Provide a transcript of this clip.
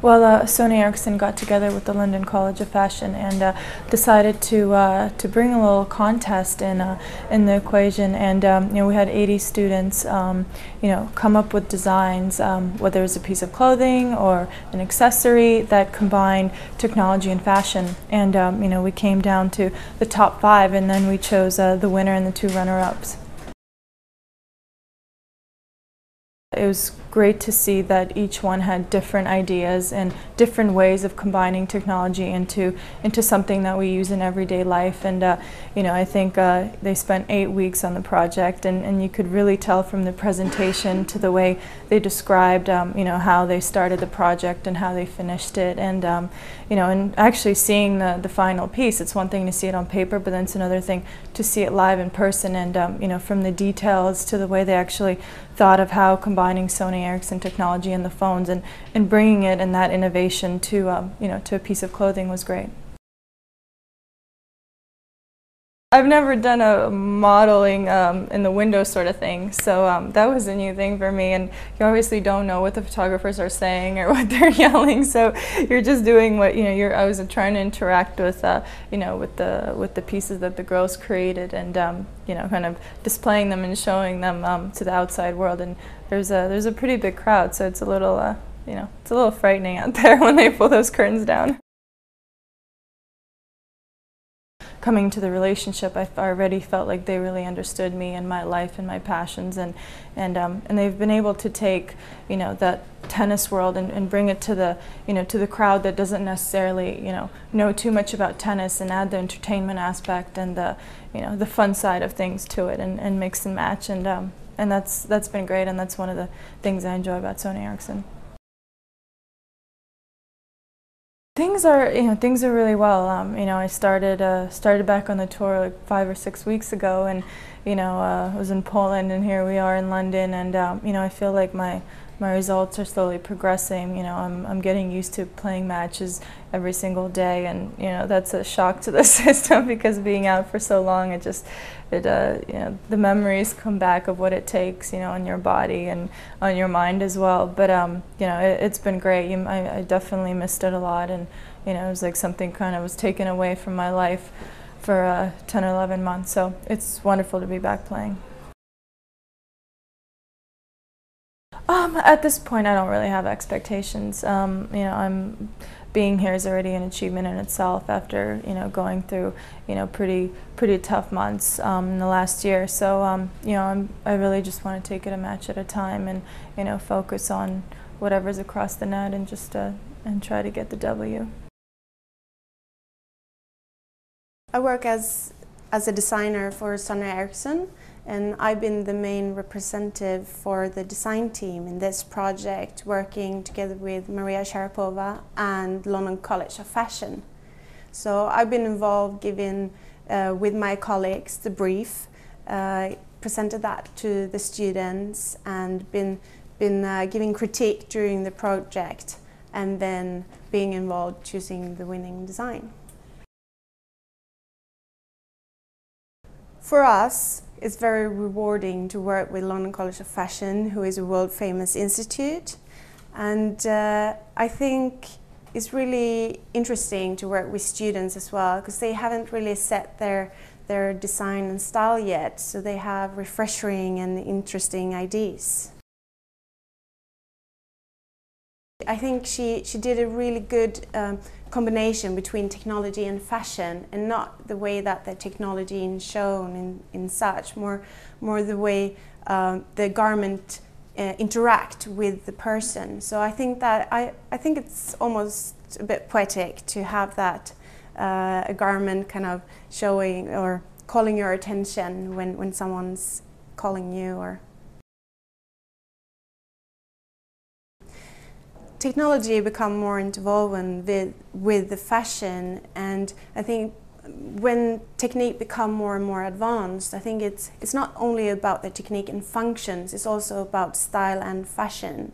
Well, Sony Ericsson got together with the London College of Fashion and decided to bring a little contest in the equation. And we had 80 students, come up with designs, whether it was a piece of clothing or an accessory that combined technology and fashion. And we came down to the top 5, and then we chose the winner and the 2 runner-ups. It was great to see that each one had different ideas and different ways of combining technology into something that we use in everyday life. And I think they spent 8 weeks on the project, and you could really tell from the presentation to the way they described how they started the project and how they finished it. And and actually seeing the final piece, it's one thing to see it on paper, but then it's another thing to see it live in person. And from the details to the way they actually thought of how combining Sony Ericsson technology and the phones and bringing it and that innovation to to a piece of clothing was great. I've never done a modeling in the window sort of thing, so that was a new thing for me. And you obviously don't know what the photographers are saying or what they're yelling, so you're just doing what I was trying to interact with, with the pieces that the girls created, and kind of displaying them and showing them to the outside world. And there's a pretty big crowd, so it's a little it's a little frightening out there when they pull those curtains down. Coming to the relationship, I already felt like they really understood me and my life and my passions, and they've been able to take that tennis world and bring it to the crowd that doesn't necessarily know too much about tennis, and add the entertainment aspect and the fun side of things to it, and mix and match, and that's been great, and that's one of the things I enjoy about Sony Ericsson. Things are really well. I started back on the tour like 5 or 6 weeks ago, and I was in Poland, and here we are in London, and I feel like my results are slowly progressing. I'm getting used to playing matches every single day, and that's a shock to the system, because being out for so long, the memories come back of what it takes, on your body and on your mind as well. But it's been great. I definitely missed it a lot, and it was like something kind of was taken away from my life for 10 or 11 months. So it's wonderful to be back playing. At this point, I don't really have expectations. Being here is already an achievement in itself after going through pretty tough months in the last year. So I really just want to take it a match at a time, and focus on whatever's across the net, and just and try to get the W. I work as a designer for Sony Ericsson, and I've been the main representative for the design team in this project, working together with Maria Sharapova and London College of Fashion. So I've been involved giving, with my colleagues, the brief, presented that to the students, and been giving critique during the project, and then being involved choosing the winning design. For us, it's very rewarding to work with London College of Fashion, who is a world-famous institute. And I think it's really interesting to work with students as well, because they haven't really set their design and style yet, so they have refreshing and interesting ideas. I think she did a really good combination between technology and fashion, and not the way that the technology is shown in such, more the way the garment interact with the person. So I think that I think it's almost a bit poetic to have that a garment kind of showing or calling your attention when someone's calling you. Or technology become more involved with the fashion, and I think when technique become more and more advanced, I think it's not only about the technique and functions, it's also about style and fashion.